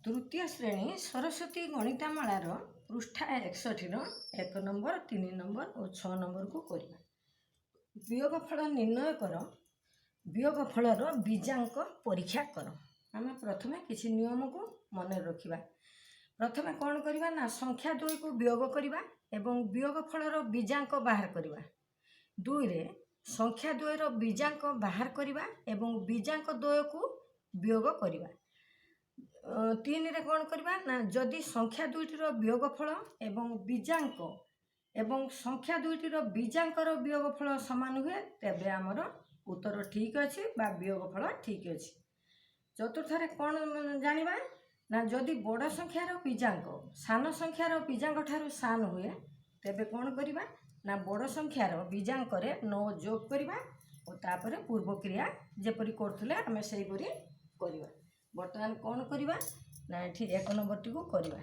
तृतीय श्रेणी Saraswati गणितमालार पृष्ठा 61 1 number 3 number और 6 नंबर को करवा। वियोगफल निर्णय कर। वियोगफलर बीजांक परीक्षा कर। आम प्रथम किसी नियम को मन रखा। प्रथम कौन करवा ना संख्या 2 को वियोग करवा एवं वियोगफलर बीजांक बाहर करवा। 2 रे संख्या 2 रो बीजांक बाहर करवा एवं बीजांक 2 को वियोग करवा। 3 रे कौन करवा ना जदि संख्या 2 रो वियोगफल एवं बीजांक एवं संख्या 2 रो बीजांकर वियोगफल समान हुए तेबे आमर उत्तर ठीक अच्छे बा वियोगफल ठीक अच्छे। चतुर्थ रे कौन जानिबा ना जदि बड़ संख्यार बीजांक सान संख्यार बीजांक ठारू सान हुए तेबे कौन करवा ना बड़ संख्यार बीजांक रे 9 जोग करवा और तापर पूर्व क्रिया जेपरि करथले आमे सेहीपरि करवा। बर्तमान कौन करवा ना ये 1 नंबर टी को करवा।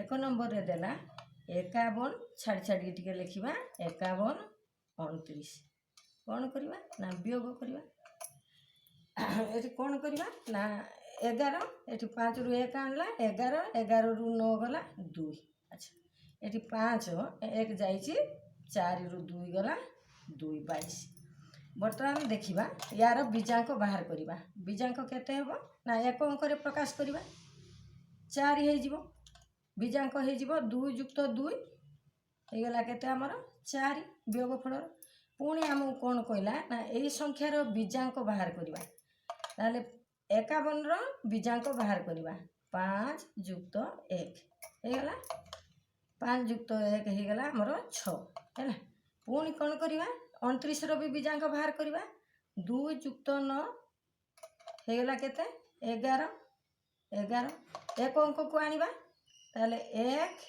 1 नंबर रे देला 51 छाड़ी छाड़ी टिके लिखिबा 51 29 कौन करवा ना वियोग करवा। ये कौन करवा ना 11 ये 5 रु 1 आणला 11 11 रु 9 गला 2। अच्छा ये 5 1 जाइए 4 रु 2 गला 2 22। बर्तमान देखिबा यार बीजांक बाहर करवा। बीजांक केते हेबो ना 1 अंक रे प्रकाश करवा 4 हे जिवो बीजांक हे जिवो 2 युक्त 2 हे गला केते हमर 4 वियोगफल। पुणी हमहु कोन कहला ना एई संख्यार बीजांक बाहर करवा। ताले 51 रो बीजांक बाहर करवा 5 युक्त 1 हे गला 5 युक्त 1 हे गला हमर 6 हैला। पुणी कोन करवा 29 रो भी बीजांक बाहर करवा 2 युक्त 9 हे गला केते 11 11 एक अंक को आनिबा ताले 1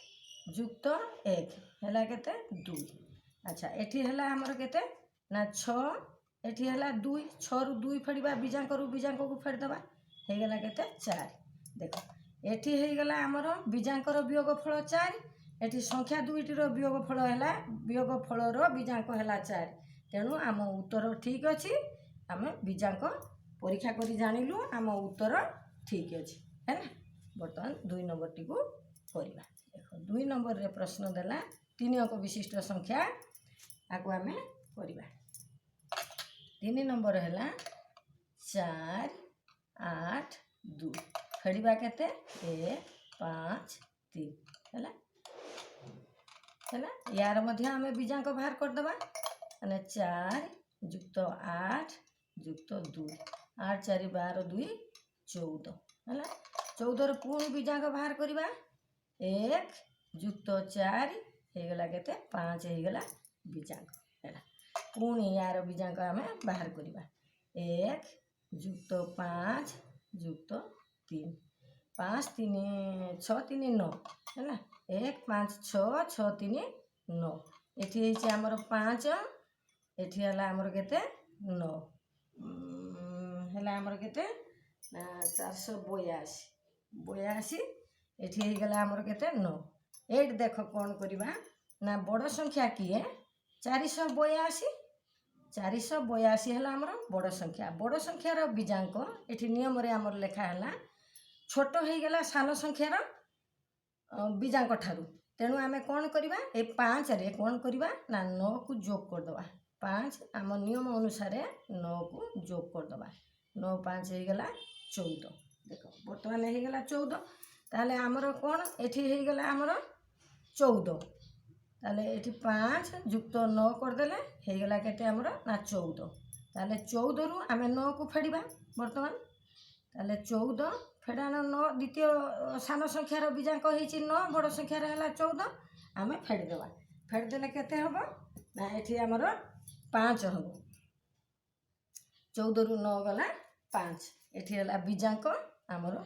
युक्त 1 हैला केते 2। अच्छा एठी हैला हमर केते ना 6 एठी हैला 2 6 रु 2 फेड़िबा बीजांक रु बीजांक को फेड़ दबा हे गला केते 4। देखो एठी हे गला हमर बीजांक रो वियोगफल 4 एठी संख्या 2 टी रो वियोगफल हैला वियोगफल रो बीजांक हैला 4 तेणु आम उत्तर ठीक अछि। आम बीजांक परीक्षा करी जानिलु आम उत्तर ठीक अछि है ना। बर्तमान 2 नंबर टी को करवा। देखो 2 नंबर रे प्रश्न देला 3 अंक विशिष्ट संख्या आको आमे करवा। 3 नंबर हैला 4 8 2 फेड़िबा केते 1 5 3 हैला हैला यार मध्य आमे बीजांक बाहर कर दबा माने 4 युक्त 8 युक्त 2 8 4 12 2 14 हैला 14 रो पूर्ण बीजांक बाहर करवा 1 युक्त 4 हे गला केते 5 हे गला बीजांक हैला। पुणी यार बीजांक आमे बाहर करवा 1 युक्त 5 युक्त 3 5 3 6 3 9 हैला 1 5 6 6 3 9 एठी हेछि हमर 5 एठी हला हमर केते 9 हला हमर केते 482 82 एठी हे गला हमर केते 9। एट देखो कौन करवा ना बड़ संख्या किए 482 482 हला हमर बड़ संख्या। बड़ संख्यार बीजांक एठी नियम रे हमर लेखा हला छोट हे गला सान संख्यार बीजांक ठारू तेणु आमे कौन करवा ए 5 रे कौन करवा ना 9 को जोग कर दवा 5 आम नियम अनुसार 9 को जोग कर दवा 9 5 हे गला 14। देखो बर्तमान हे गला 14 ताले हमर कौन एठी हे गला हमर 14 ताले एठी 5 युक्त 9 कर देले हे गला केते हमर ना 14 ताले 14 रु आमे 9 को फेड़िबा। बर्तमान ताले 14 फेड़ानो 9 द्वितीय सान संख्यार बीजांक हेछि 9 बड़ संख्यार हला 14 आमे फेड़ देबा फेड़ देले केते हबो ना एठी हमर 5 हबो 14 रु 9 गला 5 एठी हला बीजांक हमर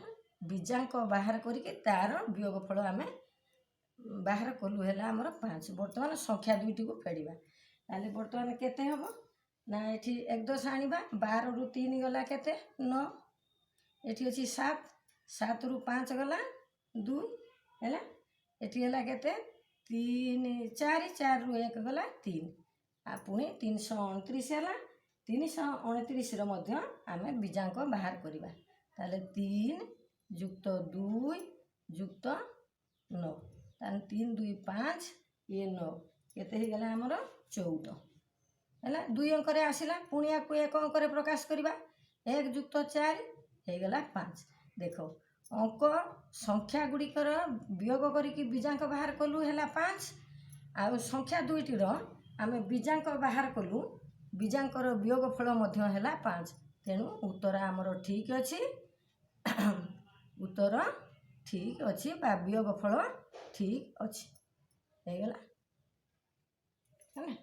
बीजांक बाहर करके तार वियोगफल आमे बाहर कलु हैला हमर 5। बर्तमान संख्या 2 टी को फेड़िबा ताले बर्तमान केते हबो ना एठी 1 10 आनिबा 12 रु 3 गला केते 9 एठी अछि 7 7 रु 5 गला 2 हैला एठी हैला केते 3 4 4 रु 1 गला 3 आ पुणी 329 हैला 329 रो मध्य आमे बीजांक बाहर करबा ताले 3 ଯୁକ୍ତ 2 ଯୁକ୍ତ 9 ତାହେଲେ 3 2 5 ଇଏ 9 କେତେ ହେଇଗଲା ଆମର 14 ହେଲା। 2 ଅଙ୍କରେ ଆସିଲା ପୁଣି ୟାକୁ 1 ଅଙ୍କରେ ପ୍ରକାଶ କରିବା 1 ଯୁକ୍ତ 4 ହେଇଗଲା 5। ଦେଖ ଅଙ୍କ ସଂଖ୍ୟା ଗୁଡ଼ିକର ବିୟୋଗ କରିକି ବିଜାଙ୍କ ବାହାର କଲୁ ହେଲା 5 ଆଉ ସଂଖ୍ୟା ଦୁଇଟିର ଆମେ ବିଜାଙ୍କ ବାହାର କଲୁ ବିଜାଙ୍କର ବିୟୋଗ ଫଳ ମଧ୍ୟ ହେଲା 5 ତେଣୁ ଉତ୍ତର ଆମର ଠିକ୍ ଅଛି ଉତ୍ତର ଠିକ୍ ଅଛି ବା ବିୟୋଗ ଫଳ ଠିକ୍ ଅଛି ହେଇଗଲା ହେଲା।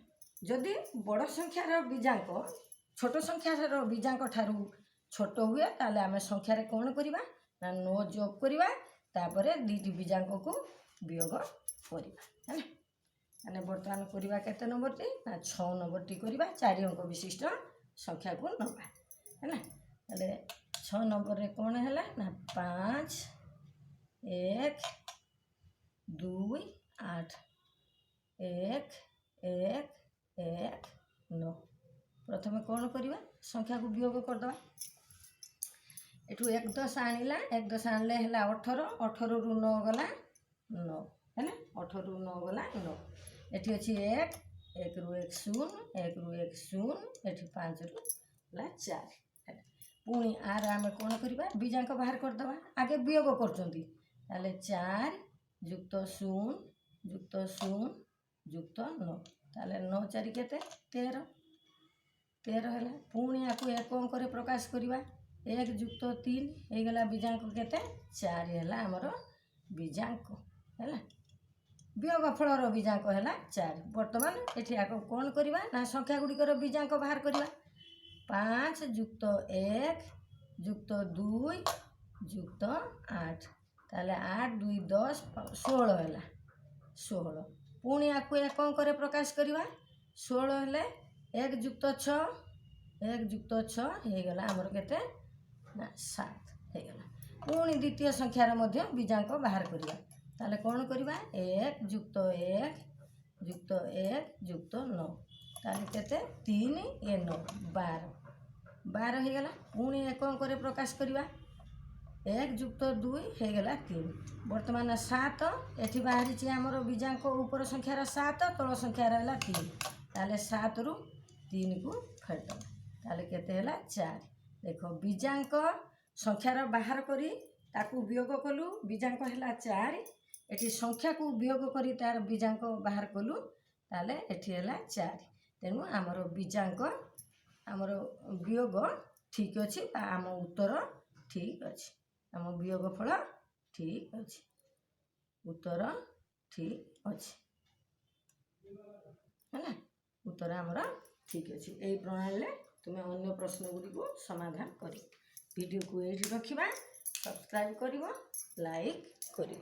ଯଦି ବଡ଼ ସଂଖ୍ୟାର ବିଜାଙ୍କ ଛୋଟ ସଂଖ୍ୟାର ବିଜାଙ୍କ ଠାରୁ ଛୋଟ ହୁଏ ତାହେଲେ ଆମେ ସଂଖ୍ୟାରେ କ'ଣ କରିବା ନା 9 ଯୋଗ କରିବା ତାପରେ ଦୁଇଟି ବିଜାଙ୍କକୁ ବିୟୋଗ କରିବା ହେଲା। ମାନେ ବର୍ତ୍ତମାନ କରିବା କେତେ ନମ୍ବରଟି ନା 6 ନମ୍ବରଟି କରିବା 4 ଅଙ୍କ ବିଶିଷ୍ଟ ସଂଖ୍ୟାକୁ ନେବା ହେଲା। ତାହେଲେ 6 ନମ୍ବରରେ କ'ଣ ହେଲା ନା 5 1 2 8 1 1 1 9 ପ୍ରଥମେ କ'ଣ କରିବା ସଂଖ୍ୟାକୁ ବିୟୋଗ କରିଦେବା ଏଠୁ 1 10 ଆଣିଲା 1 10 ଆଣିଲେ ହେଲା 18 18 ରୁ 9 ଗଲା 9 ହେଲା 18 ରୁ 9 ଗଲା 9 ଏଠି ଅଛି 1 1 ରୁ 1 0 1 ରୁ 1 0 ଏଠି 5 ରୁ ହେଲା 4 ହେଲା। ପୁଣି ଆର ଆମେ କ'ଣ କରିବା ବିଜାଙ୍କ ବାହାର କରିଦେବା ଆଗେ ବିୟୋଗ କରୁଛନ୍ତି ତାହେଲେ 4 ଯୁକ୍ତ 0 ଯୁକ୍ତ 0 ଯୁକ୍ତ 9 ତାହେଲେ 9 4 କେତେ 13 13 ହେଲା। ପୁଣି ୟାକୁ 1 ଅଙ୍କରେ ପ୍ରକାଶ କରିବା 1 ଯୁକ୍ତ 3 ହେଇଗଲା ବିଜାଙ୍କ କେତେ 4 ହେଲା ଆମର ବିଜାଙ୍କ ହେଲା। ବିୟୋଗ ଫଳର ବିଜାଙ୍କ ହେଲା 4। ବର୍ତ୍ତମାନ ଏଠି ଆଗ କ'ଣ କରିବା ନା ସଂଖ୍ୟା ଗୁଡ଼ିକର ବିଜାଙ୍କ ବାହାର କରିବା 5 ଯୁକ୍ତ 1 ଯୁକ୍ତ 2 ଯୁକ୍ତ 8 ତାହେଲେ 8 2 10 16 ହେଲା 16। ପୁଣି ୟାକୁ 1 ଅଙ୍କରେ ପ୍ରକାଶ କରିବା 16 ହେଲେ 1 ଯୁକ୍ତ 6 1 ଯୁକ୍ତ 6 ହେଇଗଲା ଆମର କେତେ ନା 7 ହେଇଗଲା। ପୁଣି ଦ୍ୱିତୀୟ ସଂଖ୍ୟାର ମଧ୍ୟ ବିଜାଙ୍କ ବାହାର କରିବା ତାହେଲେ କ'ଣ କରିବା 1 ଯୁକ୍ତ 1 ଯୁକ୍ତ 1 ଯୁକ୍ତ 9 ତାହେଲେ କେତେ 3 ଏ 9 12 ହେଇଗଲା। ପୁଣି 1 ଅଙ୍କରେ ପ୍ରକାଶ କରିବା 1 ଯୁକ୍ତ 2 ହେଇଗଲା 3। ବର୍ତ୍ତମାନ 7 ଏଠି ବାହାରିଛି ଆମର ବିଜାଙ୍କ ଉପର ସଂଖ୍ୟାର 7 ତଳ ସଂଖ୍ୟାର ହେଲା 3 ତାହେଲେ 7 ରୁ 3 କୁ ଫେରିଦେବା ତାହେଲେ କେତେ ହେଲା 4। ଦେଖ ବିଜାଙ୍କ ସଂଖ୍ୟାର ବାହାର କରି ତାକୁ ବିୟୋଗ କଲୁ ବିଜାଙ୍କ ହେଲା 4 ଏଠି ସଂଖ୍ୟାକୁ ବିୟୋଗ କରି ତାର ବିଜାଙ୍କ ବାହାର କଲୁ ତାହେଲେ ଏଠି ହେଲା 4 ତେଣୁ ଆମର ବିଜାଙ୍କ ଆମର ବିୟୋଗ ଠିକ୍ ଅଛି ବା ଆମ ଉତ୍ତର ଠିକ୍ ଅଛି ଆମ ବିୟୋଗ ଫଳ ଠିକ୍ ଅଛି ଉତ୍ତର ଠିକ୍ ଅଛି ହେଲା ଉତ୍ତର ଆମର ଠିକ୍ ଅଛି। ଏହି ପ୍ରଣାଳୀରେ ତୁମେ ଅନ୍ୟ ପ୍ରଶ୍ନ ଗୁଡ଼ିକୁ ସମାଧାନ କରିବ। ଭିଡ଼ିଓକୁ ଏଇଠି ରଖିବା ସବସ୍କ୍ରାଇବ୍ କରିବ ଲାଇକ୍ କରିବ।